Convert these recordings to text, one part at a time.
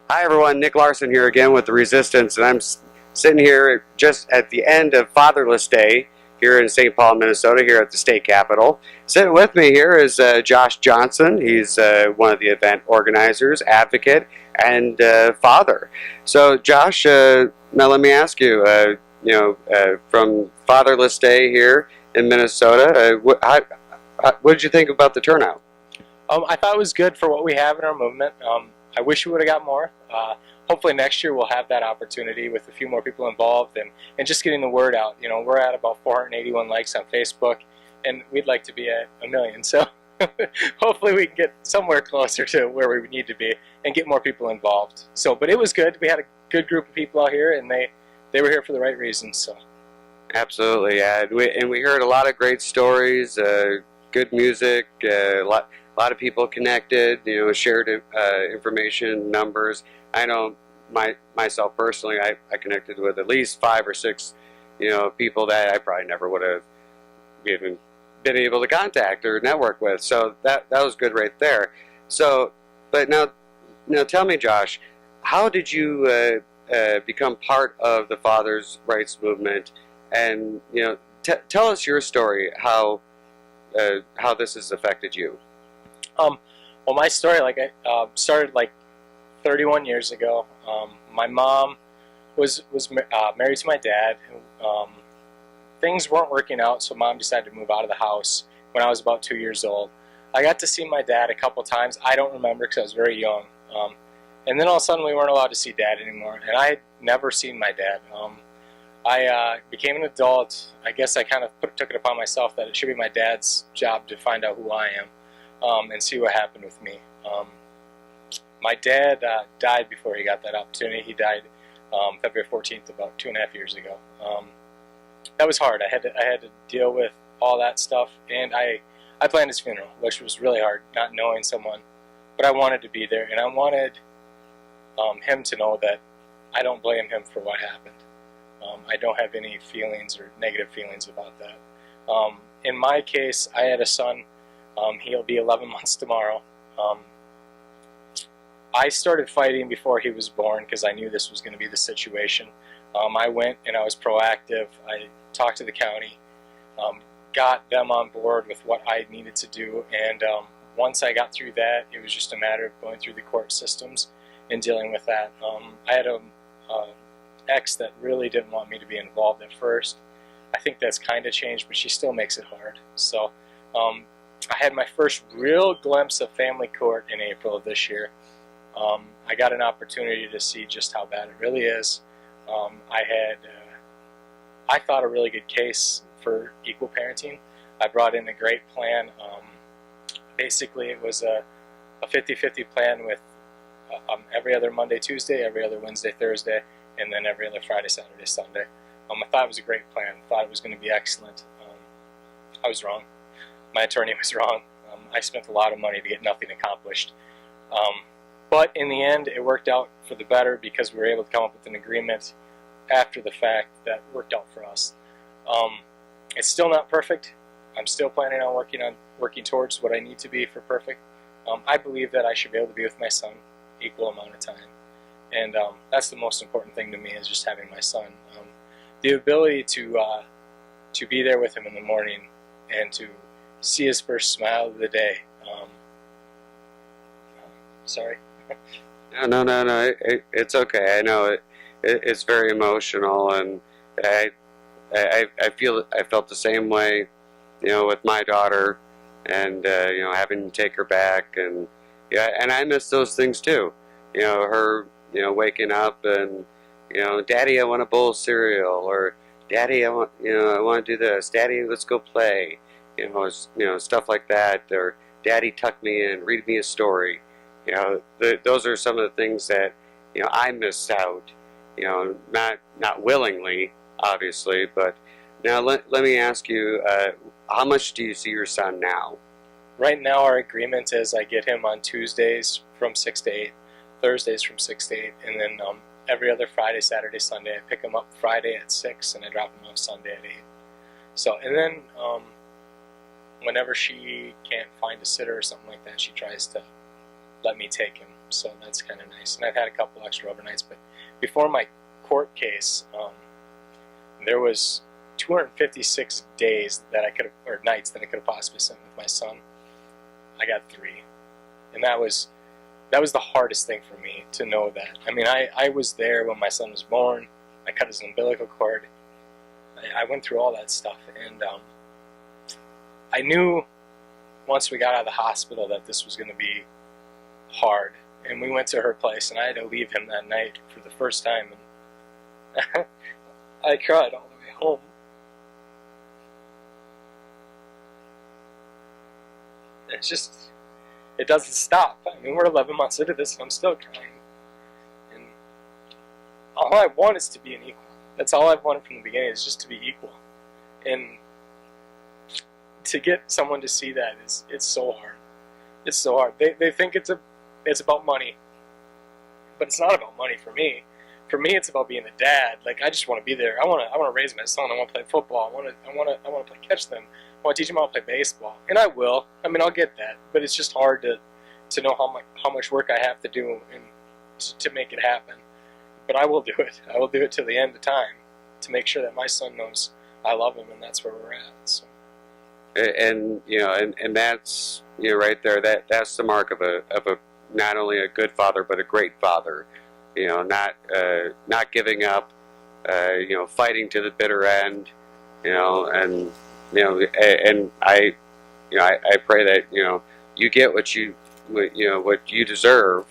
Hi everyone, Nick Larson here again with The Resistance, and I'm sitting here just at the end of Fatherless Day here in St. Paul, Minnesota, here at the state capitol. Sitting with me here is Josh Johnson. He's one of the event organizers, advocate, and father. So Josh, now let me ask you, from Fatherless Day here in Minnesota, what did you think about the turnout? I thought it was good for what we have in our movement. I wish we would have got more. Hopefully next year we'll have that opportunity with a few more people involved and just getting the word out. You know, we're at about 481 likes on Facebook, and we'd like to be at 1 million. So hopefully we can get somewhere closer to where we need to be and get more people involved. So, but it was good. We had a good group of people out here, and they were here for the right reasons. So. Absolutely, yeah. And we heard a lot of great stories, good music, a lot of people connected, shared information, numbers. I know myself personally, I connected with at least 5 or 6, people that I probably never would have even been able to contact or network with. So that was good right there. So, but now tell me, Josh, how did you become part of the Fathers' Rights movement? And tell us your story, how this has affected you. Well, my story, I started 31 years ago. My mom was married to my dad. Things weren't working out, so Mom decided to move out of the house when I was about 2 years old. I got to see my dad a couple times. I don't remember because I was very young. And then all of a sudden we weren't allowed to see Dad anymore, and I had never seen my dad. I became an adult. I guess I kind of took it upon myself that it should be my dad's job to find out who I am. And see what happened with me. My dad died before he got that opportunity. He died February 14th, about 2.5 years ago. That was hard. I had to deal with all that stuff, and I planned his funeral, which was really hard, not knowing someone. But I wanted to be there, and I wanted him to know that I don't blame him for what happened. I don't have any feelings or negative feelings about that. In my case, I had a son. He'll be 11 months tomorrow. I started fighting before he was born because I knew this was going to be the situation. I went and I was proactive. I talked to the county, got them on board with what I needed to do, and once I got through that, it was just a matter of going through the court systems and dealing with that. I had an ex that really didn't want me to be involved at first. I think that's kind of changed, but she still makes it hard. So. I had my first real glimpse of family court in April of this year. I got an opportunity to see just how bad it really is. I thought a really good case for equal parenting. I brought in a great plan. Basically, it was a 50-50 plan with every other Monday, Tuesday, every other Wednesday, Thursday, and then every other Friday, Saturday, Sunday. I thought it was a great plan. I thought it was going to be excellent. I was wrong. My attorney was wrong. I spent a lot of money to get nothing accomplished. But in the end, it worked out for the better because we were able to come up with an agreement after the fact that worked out for us. It's still not perfect. I'm still planning on working towards what I need to be for perfect. I believe that I should be able to be with my son equal amount of time. And that's the most important thing to me, is just having my son. The ability to be there with him in the morning and to see his first smile of the day. Sorry. No. It's okay. I know it's very emotional, and I felt the same way, with my daughter, and having to take her back, and and I miss those things too. Her, waking up and, Daddy, I want a bowl of cereal, or Daddy, I want to do this. Daddy, let's go play. Stuff like that, or Daddy, tuck me in, read me a story. Those are some of the things that I missed out. Not willingly, obviously, but now let me ask you, how much do you see your son now? Right now, our agreement is I get him on Tuesdays from 6 to 8, Thursdays from 6 to 8, and then every other Friday, Saturday, Sunday. I pick him up Friday at 6, and I drop him off Sunday at 8. So, and then whenever she can't find a sitter or something like that, she tries to let me take him. so that's kind of nice. And I've had a couple extra overnights, but before my court case, there was 256 days that I could have, or nights that I could have possibly spent with my son. I got 3, and that was the hardest thing for me, to know that. I mean, I was there when my son was born. I cut his umbilical cord. I went through all that stuff, and I knew once we got out of the hospital that this was going to be hard. And we went to her place, and I had to leave him that night for the first time. And I cried all the way home. It's just, it doesn't stop. I mean, we're 11 months into this, and I'm still crying. And all I want is to be an equal. That's all I've wanted from the beginning, is just to be equal. And to get someone to see that it's so hard. It's so hard. They think it's about money, but it's not about money for me. For me, it's about being a dad. Like, I just want to be there. I want to raise my son. I want to play football. I want to play catch them. I want to teach them how to play baseball, and I will. I mean, I'll get that, but it's just hard to know how much work I have to do and to make it happen. But I will do it. I will do it till the end of time to make sure that my son knows I love him, and that's where we're at. So. And and that's right there. That's the mark of a not only a good father but a great father. Not giving up. Fighting to the bitter end. And I pray that you get what you deserve.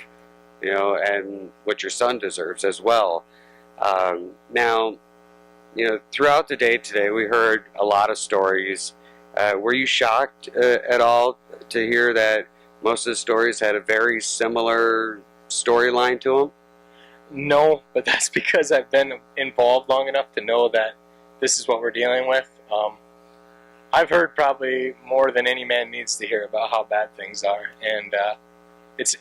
And what your son deserves as well. Now, throughout the day today, we heard a lot of stories. Were you shocked at all to hear that most of the stories had a very similar storyline to them? No, but that's because I've been involved long enough to know that this is what we're dealing with. I've heard probably more than any man needs to hear about how bad things are, and it's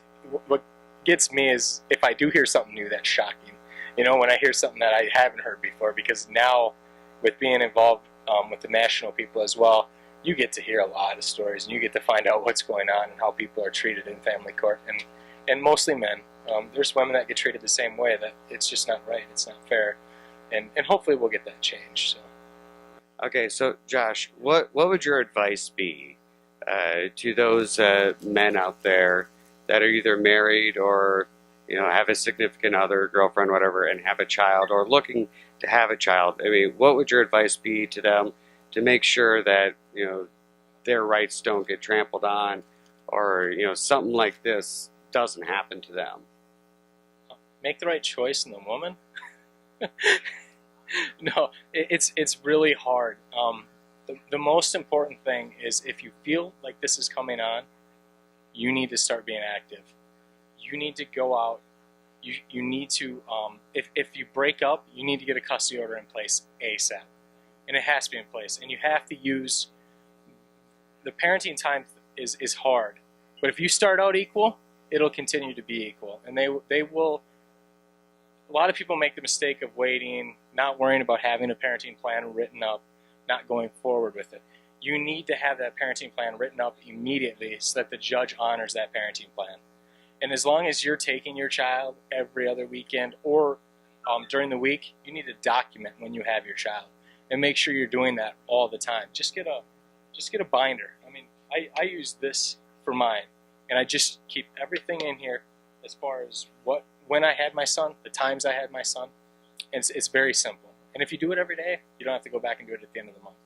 what gets me is if I do hear something new that's shocking. When I hear something that I haven't heard before, because now with being involved with the national people as well, you get to hear a lot of stories, and you get to find out what's going on and how people are treated in family court, and mostly men. There's women that get treated the same way. That it's just not right. It's not fair, and hopefully we'll get that changed. So. Okay, so Josh, what would your advice be to those men out there that are either married or have a significant other, girlfriend, whatever, and have a child, or looking to have a child? I mean, what would your advice be to them to make sure that their rights don't get trampled on, or something like this doesn't happen to them? Make the right choice in the woman. No, it's really hard. The most important thing is, if you feel like this is coming on, you need to start being active. You need to go out. You need to, if you break up, you need to get a custody order in place ASAP. And it has to be in place. And you have to use, the parenting time is hard. But if you start out equal, it'll continue to be equal. And they will, a lot of people make the mistake of waiting, not worrying about having a parenting plan written up, not going forward with it. You need to have that parenting plan written up immediately so that the judge honors that parenting plan. And as long as you're taking your child every other weekend or during the week, you need to document when you have your child and make sure you're doing that all the time. Just get a binder. I mean, I use this for mine, and I just keep everything in here as far as when I had my son, the times I had my son. And it's very simple. And if you do it every day, you don't have to go back and do it at the end of the month.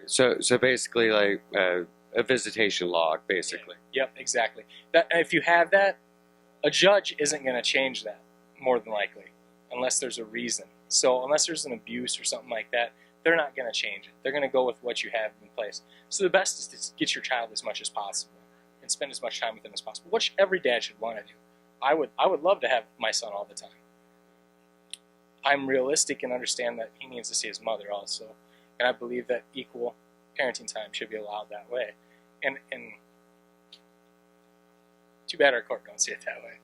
So basically, like a visitation log, basically. Yep, exactly. If you have that, a judge isn't going to change that, more than likely, unless there's a reason. So unless there's an abuse or something like that, they're not going to change it. They're going to go with what you have in place. So the best is to get your child as much as possible and spend as much time with them as possible, which every dad should want to do. I would love to have my son all the time. I'm realistic and understand that he needs to see his mother also. And I believe that equal parenting time should be allowed that way. And too bad our court don't see it that way.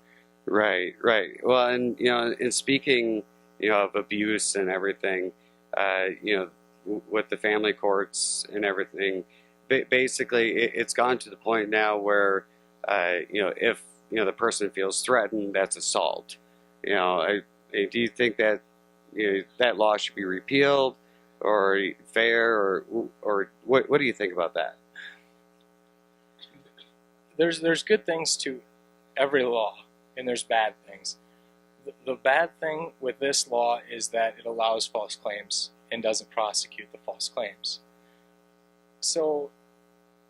Right. Well, and in speaking, of abuse and everything, with the family courts and everything, basically it's gone to the point now where, if the person feels threatened, that's assault. Do you think that that law should be repealed or fair, or what do you think about that? There's good things to every law, and there's bad things. The bad thing with this law is that it allows false claims and doesn't prosecute the false claims. So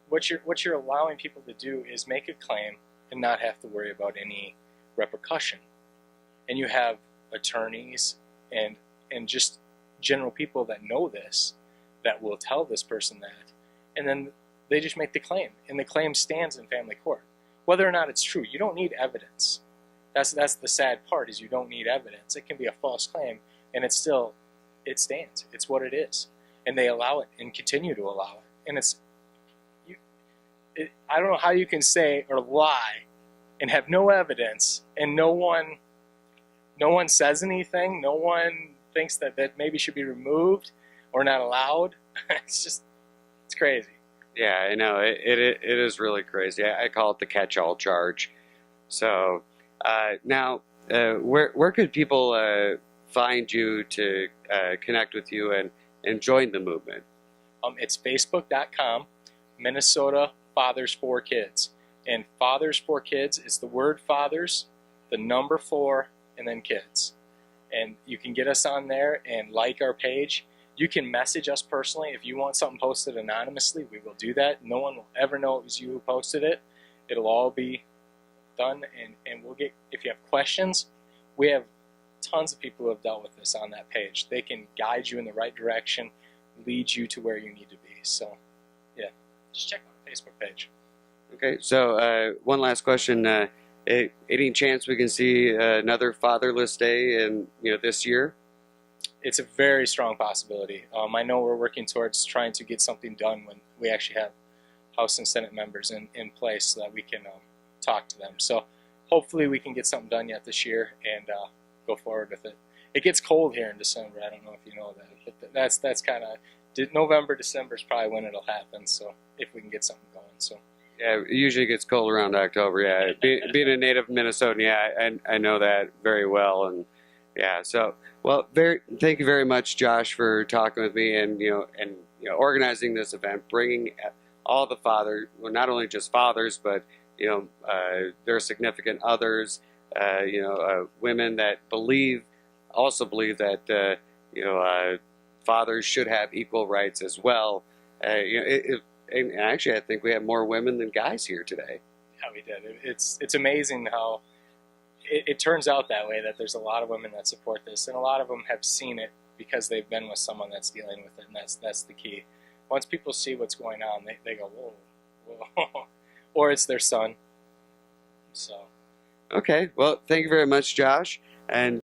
what you're allowing people to do is make a claim and not have to worry about any repercussion. And you have attorneys and just general people that know this, that will tell this person that, and then they just make the claim, and the claim stands in family court. Whether or not it's true, you don't need evidence. That's the sad part, is you don't need evidence. It can be a false claim, and it stands. It's what it is, and they allow it and continue to allow it. And I don't know how you can say or lie and have no evidence, and no one says anything. No one thinks that maybe should be removed or not allowed. It's crazy. Yeah, I know. It is really crazy. I call it the catch-all charge. So now, where could people find you to connect with you and join the movement? It's facebook.com, Minnesota Fathers for Kids. And Fathers for Kids is the word fathers, the number 4, and then kids. And you can get us on there and like our page. You can message us personally. If you want something posted anonymously, we will do that. No one will ever know it was you who posted it. It'll all be done, and we'll get, if you have questions, we have tons of people who have dealt with this on that page. They can guide you in the right direction, lead you to where you need to be. So, yeah, just check out our Facebook page. Okay, so one last question. Any chance we can see another Fatherless Day in this year? It's a very strong possibility. I know we're working towards trying to get something done when we actually have House and Senate members in place so that we can talk to them. So hopefully we can get something done yet this year and go forward with it. It gets cold here in December. I don't know if you know that, but that's kind of November, December is probably when it'll happen. So if we can get something going, so. Yeah, it usually gets cold around October. Yeah, being a native Minnesotan, yeah, I know that very well, and yeah. So, well, thank you very much, Josh, for talking with me and organizing this event, bringing all the fathers, well, not only just fathers, but their significant others, women that also believe that fathers should have equal rights as well. And actually, I think we have more women than guys here today. Yeah, we did. It's amazing how it turns out that way, that there's a lot of women that support this, and a lot of them have seen it because they've been with someone that's dealing with it, and that's the key. Once people see what's going on, they go, whoa. Or it's their son. So. Okay, well, thank you very much, Josh. And